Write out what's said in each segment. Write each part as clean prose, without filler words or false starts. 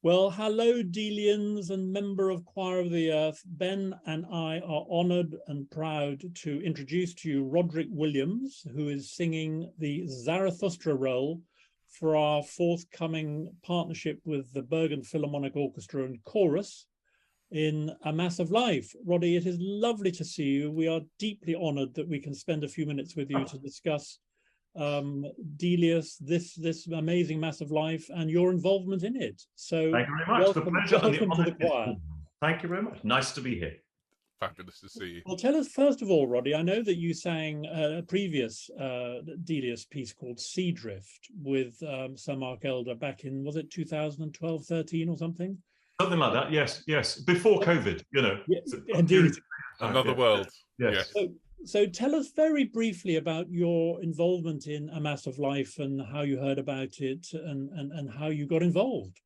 Well, hello, Delians and member of Choir of the Earth. Ben and I are honoured and proud to introduce to you Roderick Williams, who is singing the Zarathustra role for our forthcoming partnership with the Bergen Philharmonic Orchestra and Chorus in A Mass of Life. Roddy, it is lovely to see you. We are deeply honoured that we can spend a few minutes with you to discuss Delius, this amazing Mass of Life, and your involvement in it. So thank you very much. Welcome to the choir. Thank you very much. Nice to be here. Fabulous to see you. Well, tell us first of all, Roddy, I know that you sang a previous Delius piece called Sea Drift with Sir Mark Elder back in, was it 2012, 13 or something? Something like that, yes. Before COVID, you know. Yeah, indeed. Another world. Yes. So tell us very briefly about your involvement in A Mass of Life and how you heard about it and how you got involved.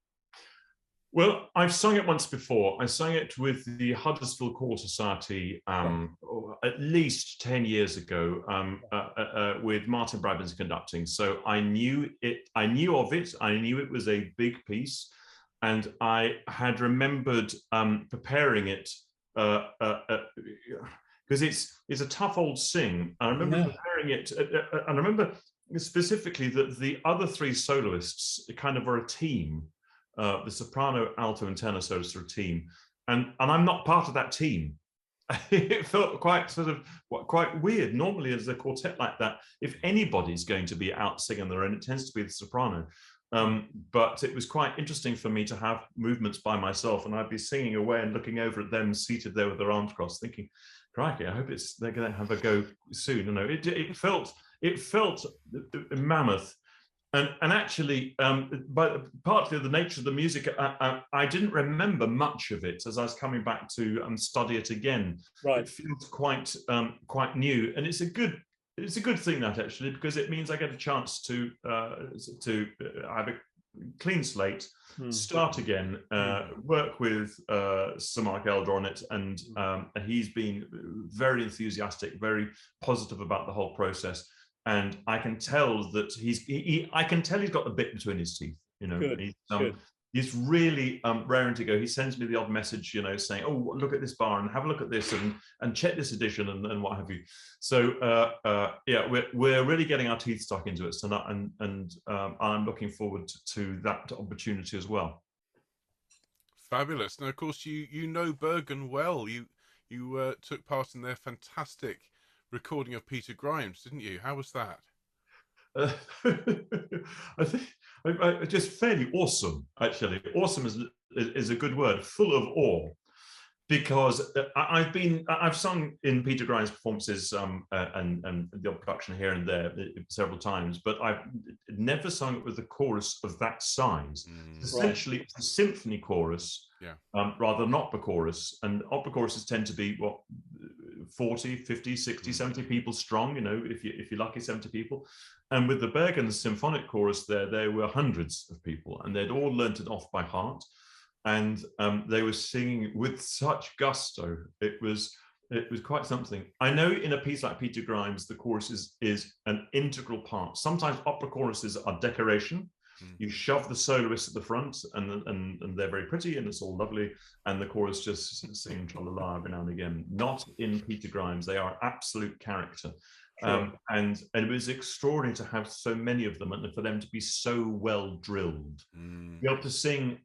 Well, I've sung it once before. I sang it with the Huddersfield Choral Society at least 10 years ago with Martin Bradburn conducting. So I knew it. I knew of it. I knew it was a big piece, and I had remembered preparing it because it's a tough old sing. I remember preparing it, and I remember specifically that the other three soloists kind of are a team. The soprano, alto, and tenor soloists are a team, and I'm not part of that team. It felt quite quite weird. Normally, as a quartet like that, if anybody's going to be out singing their own, it tends to be the soprano. But it was quite interesting for me to have movements by myself, and I'd be singing away and looking over at them seated there with their arms crossed, thinking, "Crikey, I hope they're going to have a go soon." You know, it felt mammoth. And actually, but partly the nature of the music, I didn't remember much of it as I was coming back to study it again. Right. It feels quite new, and it's a good thing, that actually, because it means I get a chance to have a clean slate, start again, work with Sir Mark Elder on it, and he's been very enthusiastic, very positive about the whole process. And I can tell that he's got the bit between his teeth. You know, he's really raring to go. He sends me the odd message, you know, saying, "Oh, look at this bar and have a look at this and check this edition and what have you." So yeah, we're really getting our teeth stuck into it tonight, and I'm looking forward to that opportunity as well. Fabulous. Now, of course, you know Bergen well. You took part in their fantastic recording of Peter Grimes, didn't you? How was that? I think just fairly awesome, actually. Awesome is a good word, full of awe, because I've sung in Peter Grimes' performances and the production here and there several times, but I've never sung it with a chorus of that size. Essentially, it's a symphony chorus, rather than opera chorus, and opera choruses tend to be 40, 50, 60, 70 people strong, you know, if you're lucky, 70 people. And with the Bergen Symphonic Chorus there were hundreds of people, and they'd all learnt it off by heart, and they were singing with such gusto. It was quite something. I know in a piece like Peter Grimes, the chorus is an integral part. Sometimes opera choruses are decoration. You shove the soloist at the front, and they're very pretty, and it's all lovely, and the chorus just sing tra-la-la every now and again. Not in Peter Grimes. They are absolute character. Sure. And it was extraordinary to have so many of them, and for them to be so well drilled. To be able to sing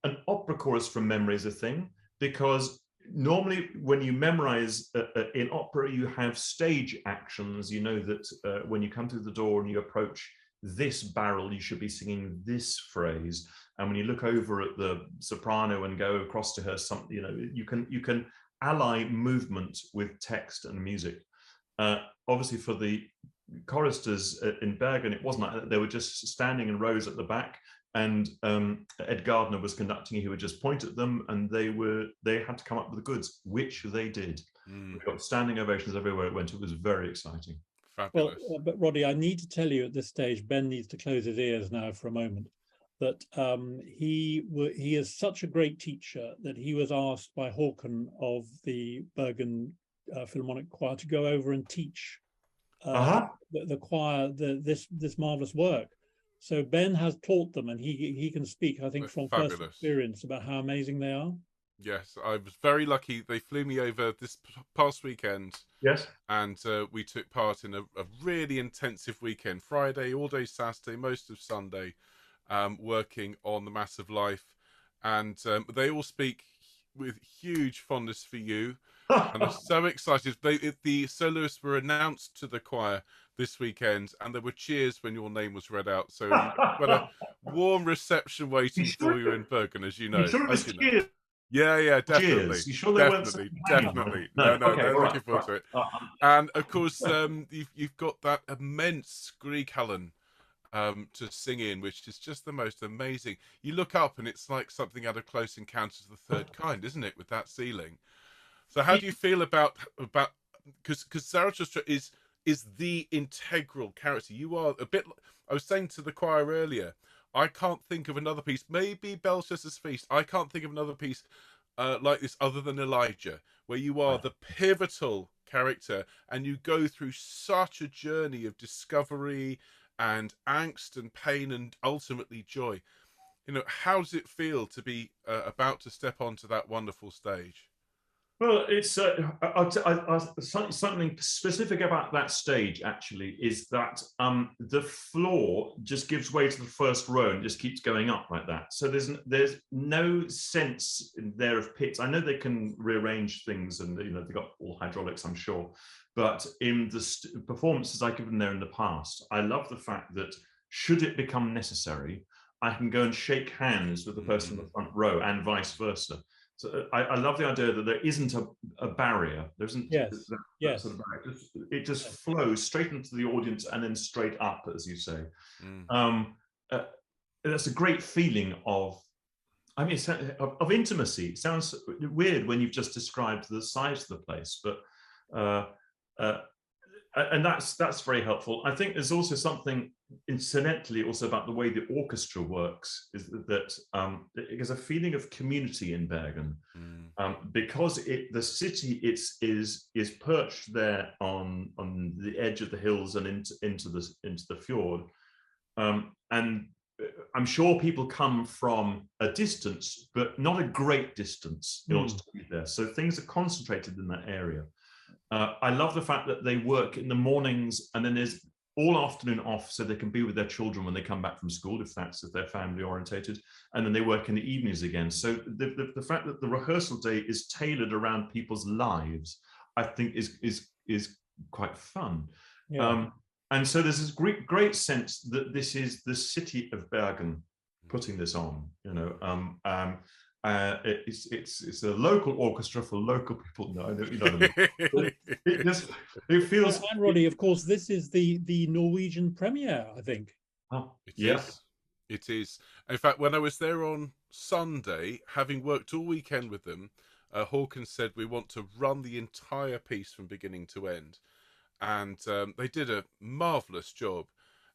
an opera chorus from memory is a thing, because normally when you memorize in opera, you have stage actions. You know that when you come through the door and you approach this barrel, you should be singing this phrase, and when you look over at the soprano and go across to her something, you know, you can ally movement with text and music. Obviously for the choristers in Bergen, it wasn't like that. They were just standing in rows at the back, and Ed Gardner was conducting. He would just point at them, and they had to come up with the goods, which they did. We got standing ovations everywhere it went. It was very exciting. Fabulous. Well, but Roddy, I need to tell you at this stage, Ben needs to close his ears now for a moment, that he is such a great teacher that he was asked by Håkan of the Bergen Philharmonic Choir to go over and teach the choir this marvelous work. So Ben has taught them, and he can speak, I think, They're from first fabulous. experience about how amazing they are. Yes, I was very lucky. They flew me over this past weekend. Yes. And we took part in a really intensive weekend, Friday, all day Saturday, most of Sunday, working on the Mass of Life. And they all speak with huge fondness for you. And I'm so excited. The soloists were announced to the choir this weekend, and there were cheers when your name was read out. So you've got a warm reception waiting for you in Bergen, as you know. You sure it was cheers? Yeah, definitely. Cheers. You sure they weren't Definitely. No, okay, looking forward to it. And of course, you've got that immense Grieg Helen to sing in, which is just the most amazing. You look up and it's like something out of Close Encounters of the Third Kind, isn't it, with that ceiling? So how do you feel about because Zarathustra is the integral character? You are a bit. I was saying to the choir earlier, I can't think of another piece. Maybe Belshazzar's Feast. I can't think of another piece like this other than Elijah, where you are the pivotal character and you go through such a journey of discovery and angst and pain and ultimately joy. You know, how does it feel to be about to step onto that wonderful stage? Well, it's something specific about that stage. Actually, is that the floor just gives way to the first row and just keeps going up like that. So there's no sense there of pits. I know they can rearrange things, and they've got all hydraulics, I'm sure. But in the performances I've given there in the past, I love the fact that should it become necessary, I can go and shake hands with the person in the front row, and vice versa. So I love the idea that there isn't a barrier. There isn't that sort of barrier. It just flows straight into the audience and then straight up, as you say. That's a great feeling of intimacy. It sounds weird when you've just described the size of the place, but and that's very helpful. I think there's also something incidentally also about the way the orchestra works, is that there's a feeling of community in Bergen, because the city is perched there on the edge of the hills and into the fjord, and I'm sure people come from a distance, but not a great distance in order to be there. So things are concentrated in that area. I love the fact that they work in the mornings and then there's all afternoon off, so they can be with their children when they come back from school, if they're family orientated, and then they work in the evenings again. So the fact that the rehearsal day is tailored around people's lives, I think is quite fun. Yeah. And so there's this great sense that this is the city of Bergen putting this on. It's a local orchestra for local people. No, you know what I mean. It feels. And Roddy, of course, this is the Norwegian premiere, I think. Oh, it is. In fact, when I was there on Sunday, having worked all weekend with them, Hawkins said we want to run the entire piece from beginning to end, and they did a marvelous job.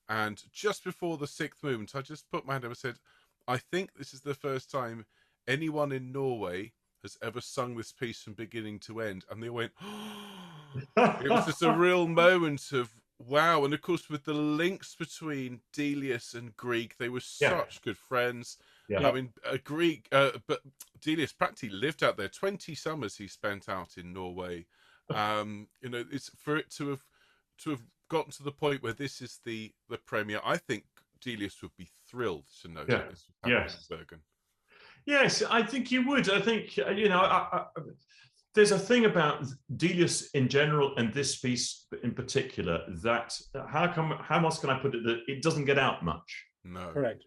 And just before the sixth movement, I just put my hand up and said, I think this is the first time anyone in Norway has ever sung this piece from beginning to end. And they went, oh! It was just a real moment of wow. And of course, with the links between Delius and Grieg, they were such good friends. Yeah. I mean, Grieg, but Delius practically lived out there. 20 summers he spent out in Norway. It's for it to have gotten to the point where this is the premiere. I think Delius would be thrilled to know that this was happening in Bergen. Yes, I think you would. I think, there's a thing about Delius in general and this piece in particular that how else can I put it, that it doesn't get out much. No. Correct.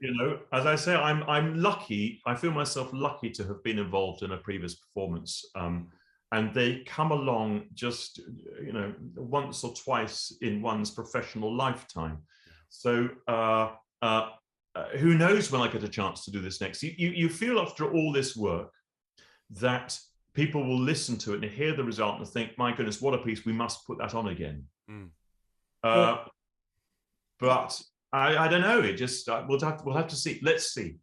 As I say, I'm lucky. I feel myself lucky to have been involved in a previous performance. And they come along just, once or twice in one's professional lifetime. So, who knows when I get a chance to do this next? You feel after all this work that people will listen to it and hear the result and think, my goodness, what a piece, we must put that on again. But I don't know, it just, we'll have to see. Let's see.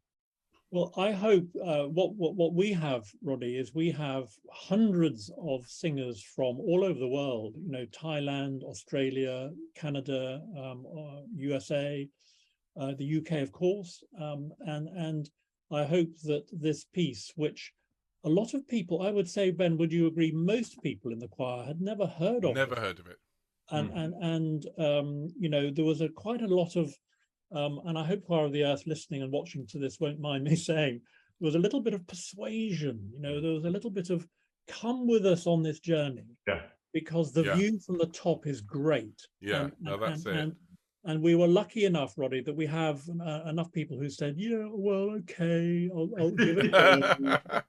Well, I hope what we have, Roddy, is we have hundreds of singers from all over the world, Thailand, Australia, Canada, USA, the UK, of course, and I hope that this piece, which a lot of people, I would say, Ben, would you agree, most people in the choir had never heard of Never it. heard of it. And you know, there was quite a lot of, and I hope Choir of the Earth listening and watching to this won't mind me saying, there was a little bit of persuasion, you know, there was a little bit of come with us on this journey, because the view from the top is great. And we were lucky enough, Roddy, that we have enough people who said, yeah, well, okay, I'll give it a go.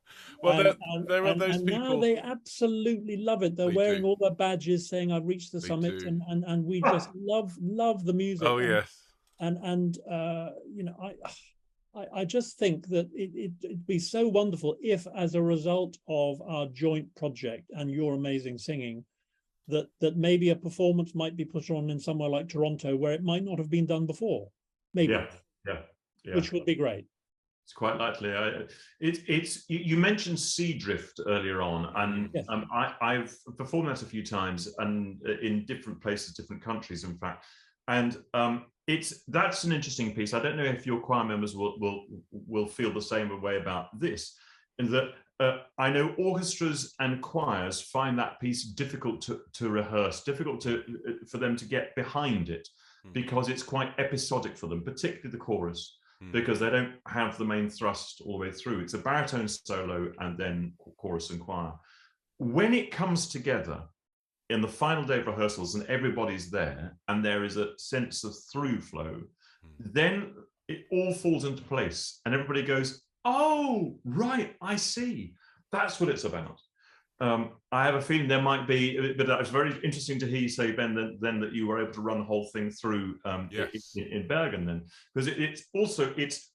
Well, there are those and people. now they absolutely love it. They're wearing all their badges saying, I've reached the summit. And we just love the music. Oh, yes. And you know, I just think that it'd be so wonderful if, as a result of our joint project and your amazing singing, that maybe a performance might be put on in somewhere like Toronto where it might not have been done before, maybe. Which would be great. It's quite likely. You mentioned Sea Drift earlier on, and yes. I've performed that a few times, and in different places, different countries, in fact. And that's an interesting piece. I don't know if your choir members will feel the same way about this, in that I know orchestras and choirs find that piece difficult to rehearse, difficult for them to get behind it, because it's quite episodic for them, particularly the chorus, because they don't have the main thrust all the way through. It's a baritone solo and then chorus and choir. When it comes together in the final day of rehearsals and everybody's there and there is a sense of through flow, then it all falls into place and everybody goes, oh, right, I see. That's what it's about. I have a feeling there might be, but it's very interesting to hear you say, Ben, that you were able to run the whole thing through in Bergen then, because it's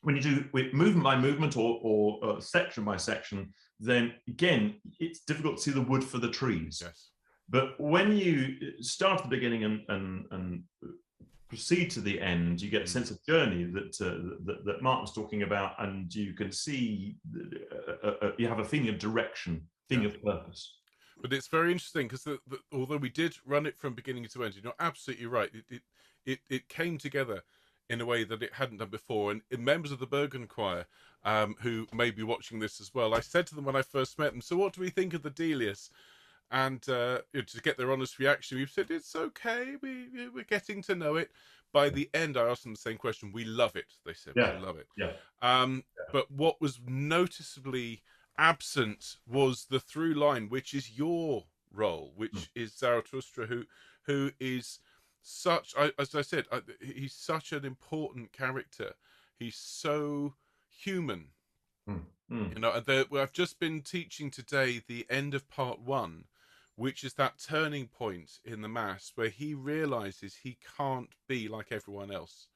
when you do with movement by movement or section by section, then again, it's difficult to see the wood for the trees. Yes. But when you start at the beginning and proceed to the end, you get a sense of journey that Mark was talking about, and you can see you have a feeling of direction, feeling of purpose. But it's very interesting because although we did run it from beginning to end, you're absolutely right. It came together in a way that it hadn't done before. And members of the Bergen Choir, who may be watching this as well, I said to them when I first met them, so what do we think of the Delius? And to get their honest reaction, we've said, it's okay, we're getting to know it. By the end, I asked them the same question. We love it, they said. We love it. But what was noticeably absent was the through line, which is your role, which is Zarathustra, who is such, as I said, he's such an important character. He's so human. You know, I've just been teaching today the end of part 1, which is that turning point in the Mass where he realizes he can't be like everyone else.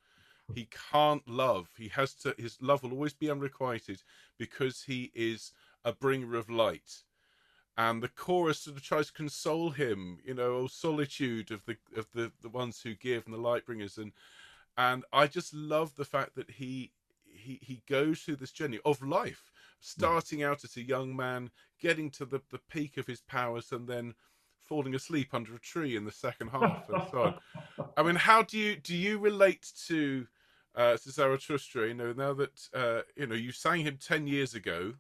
He can't love. He has to. His love will always be unrequited because he is a bringer of light. And the chorus sort of tries to console him, you know, oh, solitude of the ones who give and the light bringers, and I just love the fact that he goes through this journey of life, starting out as a young man, getting to the peak of his powers, and then falling asleep under a tree in the second half, and so on. I mean, how do you relate to Zarathustra? You know, now that you know, you sang him 10 years ago.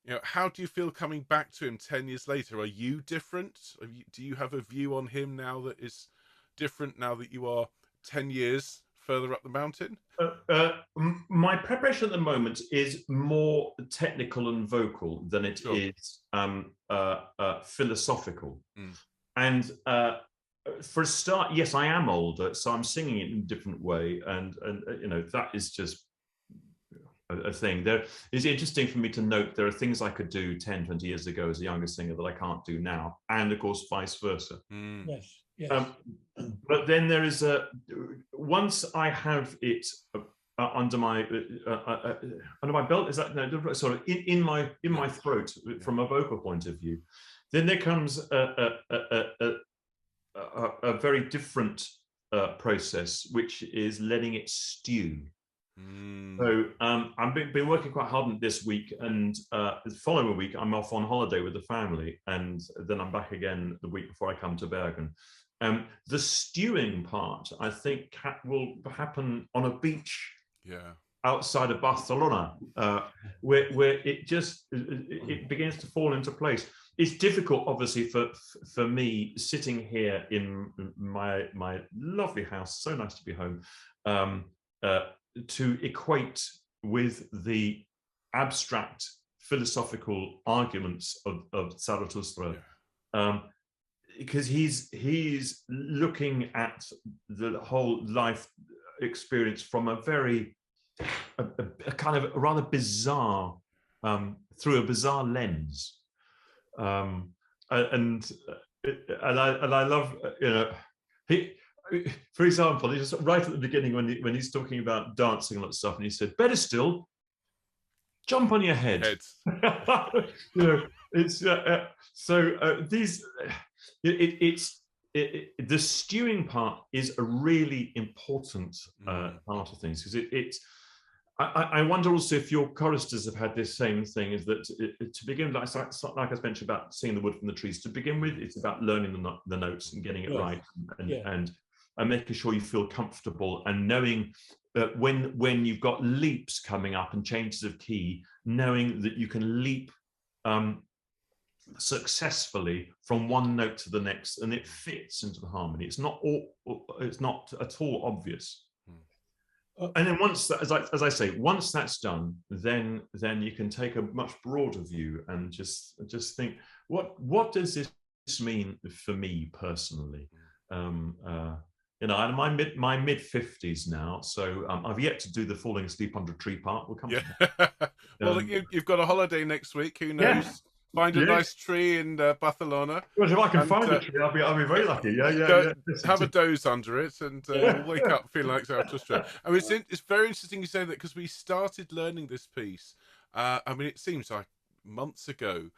You know, how do you feel coming back to him 10 years later? Are you different? Do you have a view on him now that is different now that you are 10 years further up the mountain? My preparation at the moment is more technical and vocal than it is philosophical. And for a start, yes, I am older, so I'm singing it in a different way, and you know, that is just a thing. There is interesting for me to note there are things I could do 10, 20 years ago as a younger singer that I can't do now, and of course vice versa. Yes. But then there is once I have it under my belt, is that no, sorry, in my throat from a vocal point of view, then there comes a very different process, which is letting it stew. So I've been working quite hard on this week, and the following week I'm off on holiday with the family, and then I'm back again the week before I come to Bergen. The stewing part, I think, will happen on a beach outside of Barcelona, where it begins to fall into place. It's difficult, obviously, for me sitting here in my lovely house. So nice to be home. To equate with the abstract philosophical arguments of Zarathustra, because he's looking at the whole life experience from a very a kind of rather bizarre through a bizarre lens, and I love, you know, for example, he just right at the beginning when he's talking about dancing and that stuff, and he said, "Better still, jump on your head." You know, it's the stewing part is a really important part of things, because I wonder also if your choristers have had this same thing, is that to begin with, like I mentioned about seeing the wood from the trees, to begin with, it's about learning the notes and getting it right, and making sure you feel comfortable, and knowing that when you've got leaps coming up and changes of key, knowing that you can leap successfully from one note to the next, and it fits into the harmony. It's not at all obvious. And then once that, as I say, once that's done, then you can take a much broader view and just think, what does this mean for me personally? You know, I'm in my mid 50s now, so I've yet to do the falling asleep under a tree part. We'll come to that. Well, you've got a holiday next week. Who knows? Find a nice tree in Barcelona. Well, if I can find a tree, I'll be very lucky. Have a doze under it, and wake up feeling like Zarathustra. I mean, it's very interesting you say that, because we started learning this piece. I mean, it seems like months ago,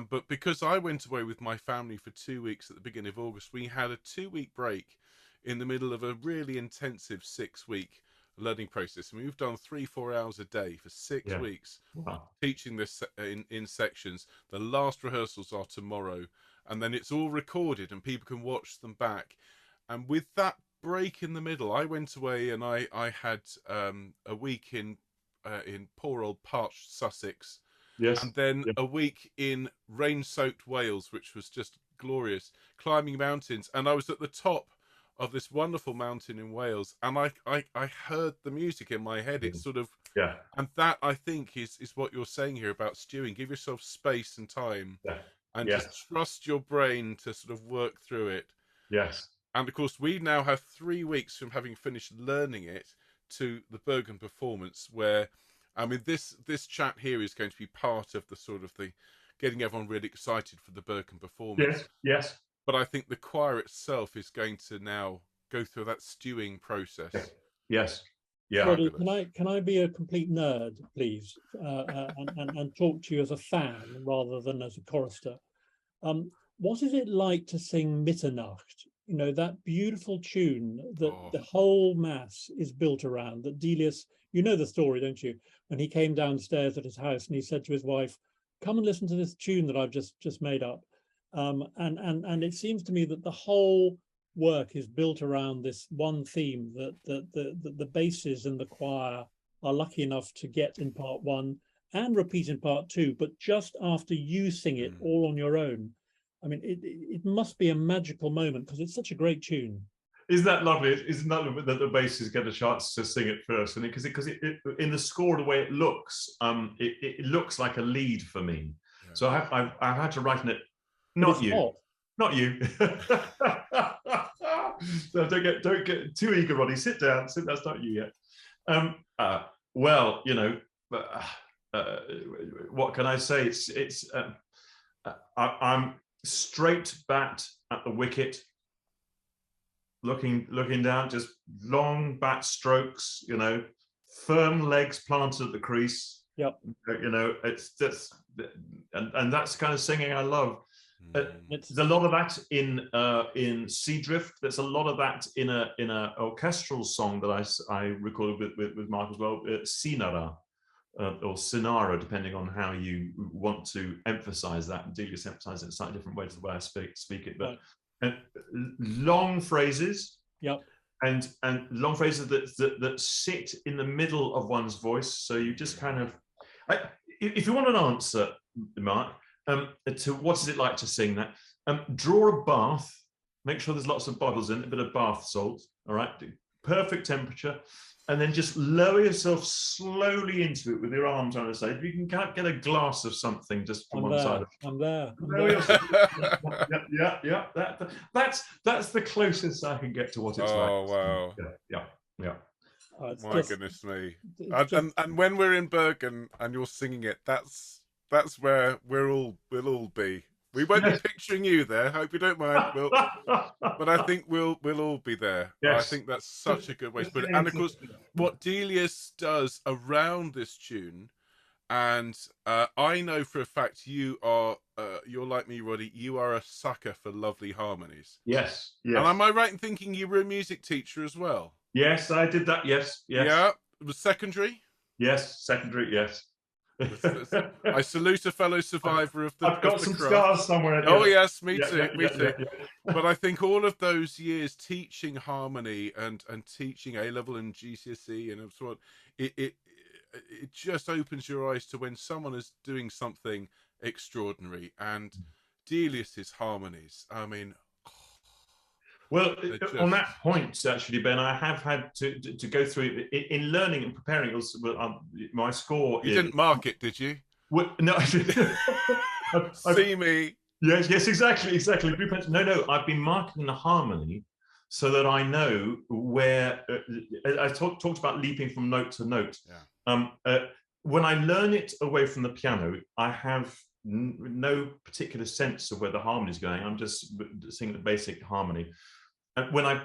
but because I went away with my family for 2 weeks at the beginning of August, we had a 2-week break in the middle of a really intensive 6-week learning process, and we've done 3-4 hours a day for 6 weeks. Teaching this in sections. The last rehearsals are tomorrow, and then it's all recorded and people can watch them back. And with that break in the middle, I went away and I had a week in poor old parched Sussex, and then a week in rain-soaked Wales, which was just glorious, climbing mountains. And I was at the top of this wonderful mountain in Wales, and I heard the music in my head. It's sort of and that, I think, is what you're saying here about stewing. Give yourself space and time, and just trust your brain to sort of work through it. And of course, we now have 3 weeks from having finished learning it to the Bergen performance, where, I mean, this chat here is going to be part of the sort of the getting everyone really excited for the Bergen performance. But I think the choir itself is going to now go through that stewing process. Roddy, can I be a complete nerd, please, and talk to you as a fan rather than as a chorister? What is it like to sing Mitternacht? You know, that beautiful tune that the whole mass is built around, that Delius, you know the story, don't you? When he came downstairs at his house and he said to his wife, "Come and listen to this tune that I've just made up." And it seems to me that the whole work is built around this one theme, that the basses and the choir are lucky enough to get in part 1 and repeat in part 2, but just after you sing it all on your own. I mean, it must be a magical moment, because it's such a great tune. Isn't that lovely? Isn't that lovely that the basses get a chance to sing it first? And because it in the score, the way it looks looks like a lead for me. So I've had to write it. Not you. So don't get too eager, Roddy. Sit down. That's not you yet. Well, you know, what can I say? I'm straight bat at the wicket, looking down, just long bat strokes. You know, firm legs planted at the crease. You know, it's just, and that's the kind of singing I love. There's a lot of that in Sea Drift. There's a lot of that in a orchestral song that I recorded with Mark as well, Sinara. Or Sinara, depending on how you want to emphasize that. Delius emphasizes it in a slightly different way to the way I speak it. But long phrases, and long phrases that sit in the middle of one's voice. So you just kind of, if you want an answer, Mark, to what is it like to sing that, draw a bath. Make sure there's lots of bottles in it, a bit of bath salt. All right, perfect temperature. And then just lower yourself slowly into it with your arms on the side. If you can get a glass of something just from one side. I'm there. Yeah. That's the closest I can get to what it's like. Oh wow! Yeah. My goodness me! And when we're in Bergen and you're singing it, that's where we'll all be. We won't be picturing you there. Hope you don't mind. But I think we'll all be there. Yes. I think that's such a good way to put it. And of course, what Delius does around this tune, and I know for a fact you're like me, Roddy. You are a sucker for lovely harmonies. Yes. And am I right in thinking you were a music teacher as well? Yes, I did that. Yes. Yeah. It was secondary. Yes, secondary. Yes. I salute a fellow survivor of the. I've got some scars somewhere. Oh yes, me too. But I think all of those years teaching harmony and teaching A level and GCSE and so on, it just opens your eyes to when someone is doing something extraordinary. And Delius's harmonies, I mean. Well, on that point, actually, Ben, I have had to go through in learning and preparing. My score. You didn't mark it, did you? Well, no. See me. Yes, exactly. No. I've been marking the harmony so that I know where. I talked about leaping from note to note. Yeah. When I learn it away from the piano, I have no particular sense of where the harmony is going. I'm just singing the basic harmony. And when I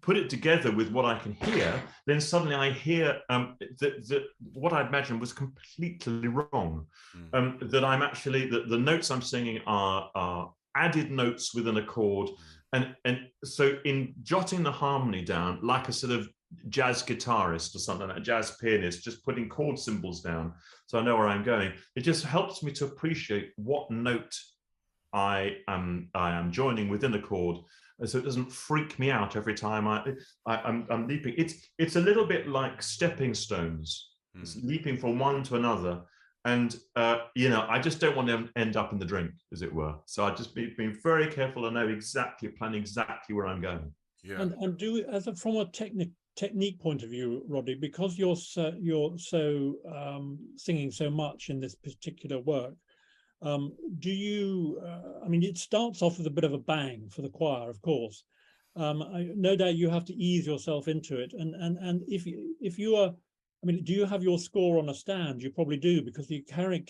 put it together with what I can hear, then suddenly I hear that what I imagined was completely wrong. That I'm actually, the notes I'm singing are added notes within a chord. And so in jotting the harmony down, like a sort of jazz guitarist or something like a jazz pianist, just putting chord symbols down so I know where I'm going, it just helps me to appreciate what note I am joining within a chord, so it doesn't freak me out every time I'm leaping. It's a little bit like stepping stones. It's leaping from one to another, and I just don't want to end up in the drink, as it were. So I just been very careful to know plan exactly where I'm going. Yeah. And from a technique point of view, Roddy, because you're so singing so much in this particular work, do you? I mean, it starts off with a bit of a bang for the choir, of course. No doubt you have to ease yourself into it, and if you are, I mean, do you have your score on a stand? You probably do, because you carrying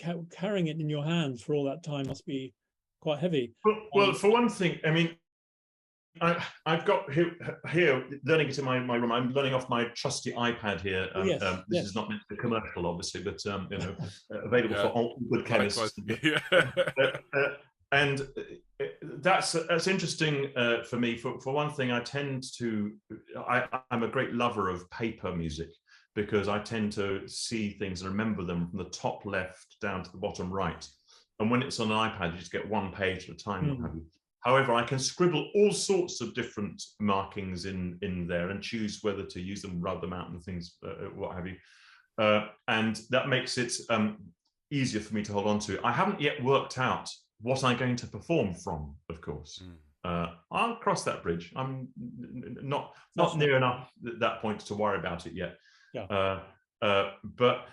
it in your hands for all that time must be quite heavy. Well, for one thing, I mean, I've got here learning it in my room. I'm learning off my trusty iPad here. This is not meant to be commercial, obviously, but available for all good chemists. And that's interesting for me. For one thing, I'm a great lover of paper music, because I tend to see things and remember them from the top left down to the bottom right. And when it's on an iPad, you just get one page at a time. What have you. However, I can scribble all sorts of different markings in there and choose whether to use them, rub them out and things, what have you. And that makes it easier for me to hold on to. I haven't yet worked out what I'm going to perform from, of course. I'll cross that bridge. I'm not near enough at that point to worry about it yet. Yeah. But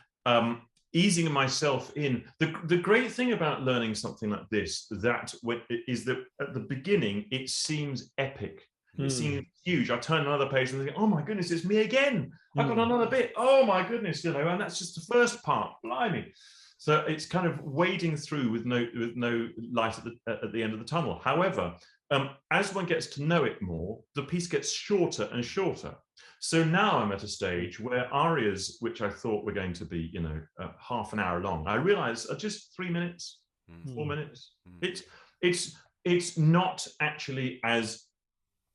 easing myself in. The great thing about learning something like this, is that at the beginning it seems epic. It seems huge. I turn another page and think, oh my goodness, it's me again. I've got another bit. Oh my goodness, and that's just the first part. Blimey. So it's kind of wading through with no light at the end of the tunnel. However, as one gets to know it more, the piece gets shorter and shorter. So now I'm at a stage where arias, which I thought were going to be, half an hour long, I realize are just 3 minutes, 4 minutes. it's not actually as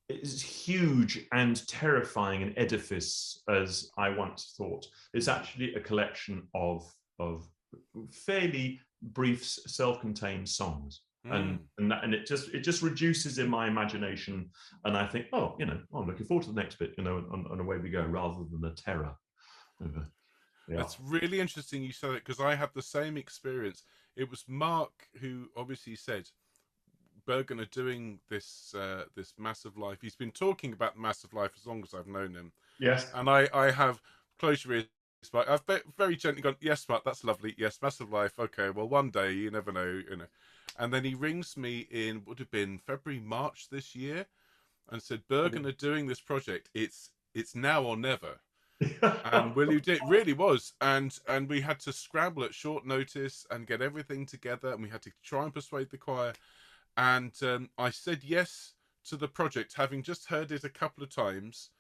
huge and terrifying an edifice as I once thought. It's actually a collection of fairly brief, self-contained songs, and it just reduces in my imagination, and I think, oh, I'm looking forward to the next bit, and away we go, rather than the terror. Yeah. It's really interesting you said it, because I had the same experience. It was Mark who obviously said, Bergen are doing this this Massive Life. He's been talking about Massive Life as long as I've known him. Yes. And I have closed your ears, Mark. I've very gently gone, yes, Mark, that's lovely. Yes, Massive Life. Okay, well, one day, you never know, And then he rings me in, would have been February, March this year, and said, Bergen are doing this project. It's now or never. And will you do it? Really was. And we had to scramble at short notice and get everything together, and we had to try and persuade the choir. And I said yes to the project, having just heard it a couple of times.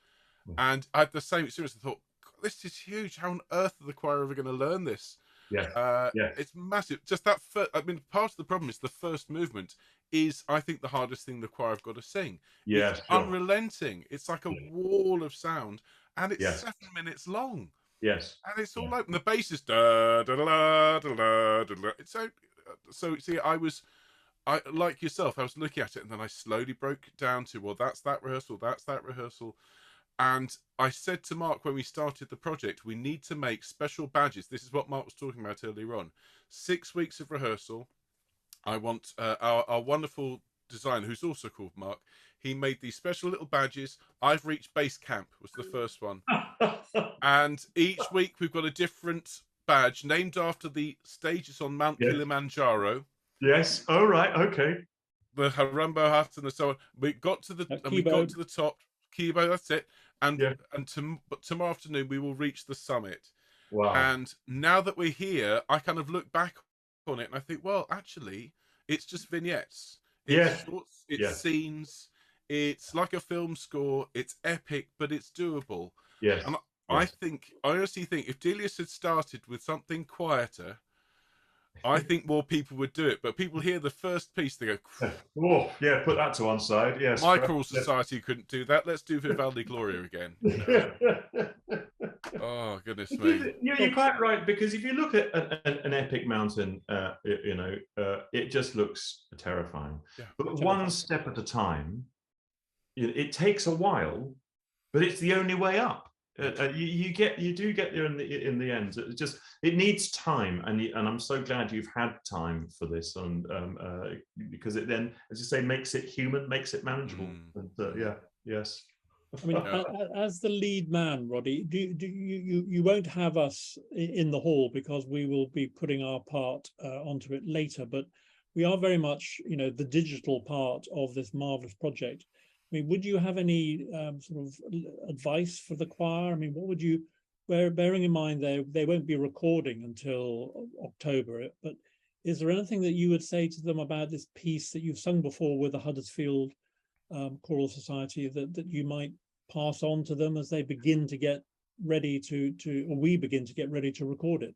And I had the same experience. I thought, this is huge. How on earth are the choir ever going to learn this? Yeah. It's massive. Just that part of the problem is the first movement is, I think, the hardest thing the choir have got to sing. Yeah, it's unrelenting. It's like a wall of sound, and it's 7 minutes long. Yes. And it's all open. The bass is da da da da da da da. It's so see, I like yourself, I was looking at it, and then I slowly broke it down to, well, that's that rehearsal. And I said to Mark when we started the project, we need to make special badges. This is what Mark was talking about earlier on. 6 weeks of rehearsal. I want our wonderful designer, who's also called Mark, he made these special little badges. I've reached base camp was the first one. And each week we've got a different badge named after the stages on Mount Kilimanjaro. Yes. Oh, right. Okay. The Harumbo Hut and so on. We got to the top. Kibo, that's it. And tomorrow afternoon we will reach the summit. Wow. And now that we're here, I kind of look back on it and I think, well, actually, it's just vignettes. It's shorts, it's scenes. It's like a film score. It's epic, but it's doable. Yes. And I honestly think if Delius had started with something quieter, I think more people would do it. But people hear the first piece, they go, oh, yeah, put that to one side. Yes. My Choral Society couldn't do that. Let's do Vivaldi Gloria again. Oh, goodness me. You're quite right, because if you look at an epic mountain, it just looks terrifying. Yeah. But one step at a time, it takes a while, but it's the only way up. You do get there in the end. It needs time, and I'm so glad you've had time for this, and because it then, as you say, makes it human, makes it manageable. And yes. I mean, as the lead man, Roddy, you won't have us in the hall because we will be putting our part onto it later, but we are very much, the digital part of this marvelous project. I mean, would you have any sort of advice for the choir? I mean, what would you, bearing in mind they won't be recording until October, but is there anything that you would say to them about this piece that you've sung before with the Huddersfield Choral Society that you might pass on to them as they begin to get ready or we begin to get ready to record it?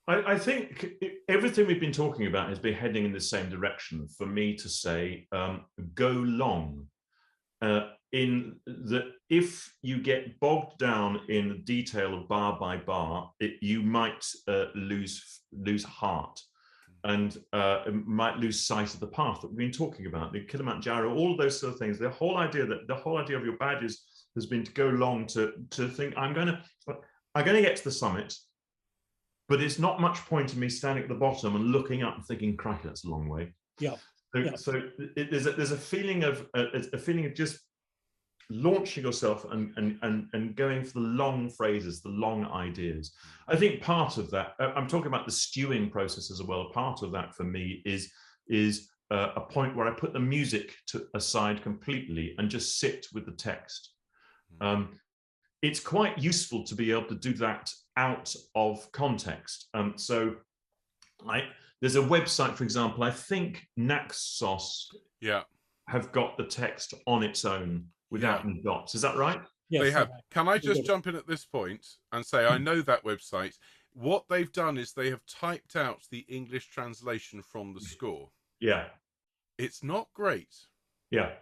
I think everything we've been talking about has been heading in the same direction. For me to say, go long. In that, if you get bogged down in the detail of bar by bar, you might lose heart, and might lose sight of the path that we've been talking about, the Kilimanjaro, all of those sort of things. The whole idea of your badges has been to go long, to think, I'm going to get to the summit, but it's not much point in me standing at the bottom and looking up and thinking, crikey, that's a long way. Yeah. So there's a feeling of just launching yourself and going for the long phrases, the long ideas. I think part of that, I'm talking about the stewing process as well. Part of that for me is a point where I put the music aside completely and just sit with the text. It's quite useful to be able to do that out of context. So there's a website, for example, I think Naxos have got the text on its own without any dots. Is that right? Yes, they have. Can I just jump in at this point and say, I know that website. What they've done is they have typed out the English translation from the score. Yeah. It's not great. Yeah.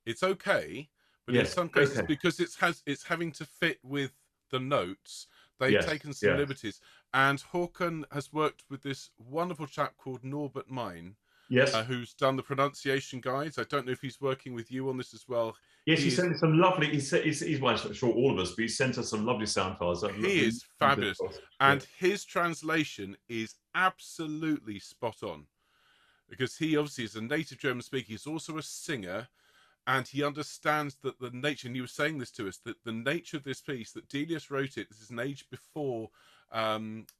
It's okay, but in Yes. some cases, Okay. because it's having to fit with the notes, they've Yes. taken some Yes. liberties. And Håkon has worked with this wonderful chap called Norbert Mine, Yes. who's done the pronunciation guides. I don't know if he's working with you on this as well. Yes, he sent me some lovely. He's well, I'm sure all of us, but he sent us some lovely sound files. He is fabulous, and his translation is absolutely spot on, because he obviously is a native German speaker. He's also a singer, and he understands that the nature, and he was saying this to us, that the nature of this piece, that Delius wrote it, this is an age before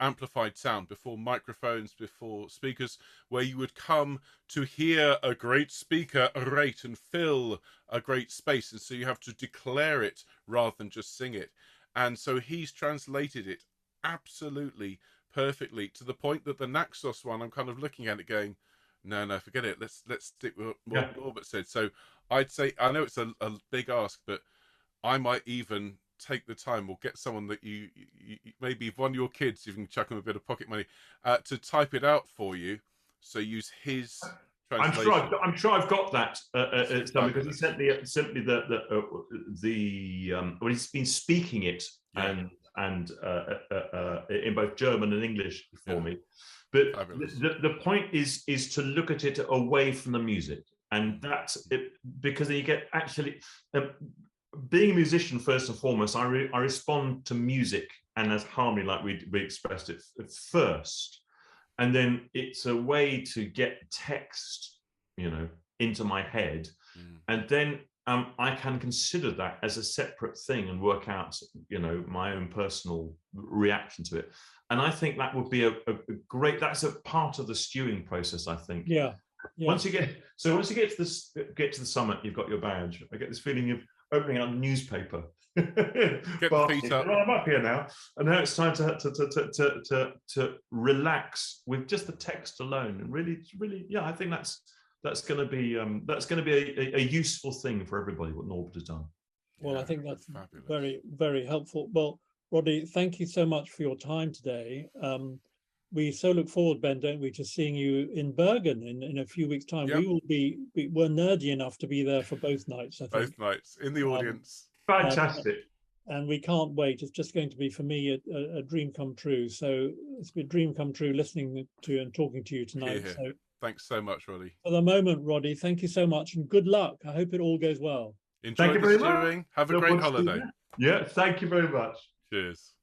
amplified sound, before microphones, before speakers, where you would come to hear a great speaker orate and fill a great space, and so you have to declare it rather than just sing it. And so he's translated it absolutely perfectly, to the point that the Naxos one, I'm kind of looking at it going, no, forget it. Let's stick with what Norbert said. So I'd say, I know it's a big ask, but I might even take the time, or get someone that you maybe one of your kids, you can chuck them a bit of pocket money, to type it out for you. So use his translation. I'm sure I've got that because he sent me simply well, he's been speaking it and in both German and English for me. But the point is to look at it away from the music, and that's it, because you get actually being a musician first and foremost. I respond to music and as harmony, like we expressed it first, and then it's a way to get text, into my head, and then I can consider that as a separate thing and work out, my own personal reaction to it. And I think that would be a great. That's a part of the stewing process, I think. Yeah. Once you get to the summit, you've got your badge. I get this feeling of opening up a newspaper. Get the feet up. Well, I'm up here now, and now it's time to relax with just the text alone, and really, I think that's going to be a useful thing for everybody, what Norbert has done. Well, I think that's very, very helpful. Well, Roddy, thank you so much for your time today. We so look forward, Ben, don't we, to seeing you in Bergen in a few weeks' time. Yep. We're nerdy enough to be there for both nights, I think. Both nights, in the audience. Fantastic. And we can't wait. It's just going to be, for me, a dream come true. So it's been a dream come true listening to and talking to you tonight. Yeah. So thanks so much, Roddy. For the moment, Roddy, thank you so much, and good luck. I hope it all goes well. Enjoy the stewing. Have a great holiday. Yeah, thank you very much. Cheers.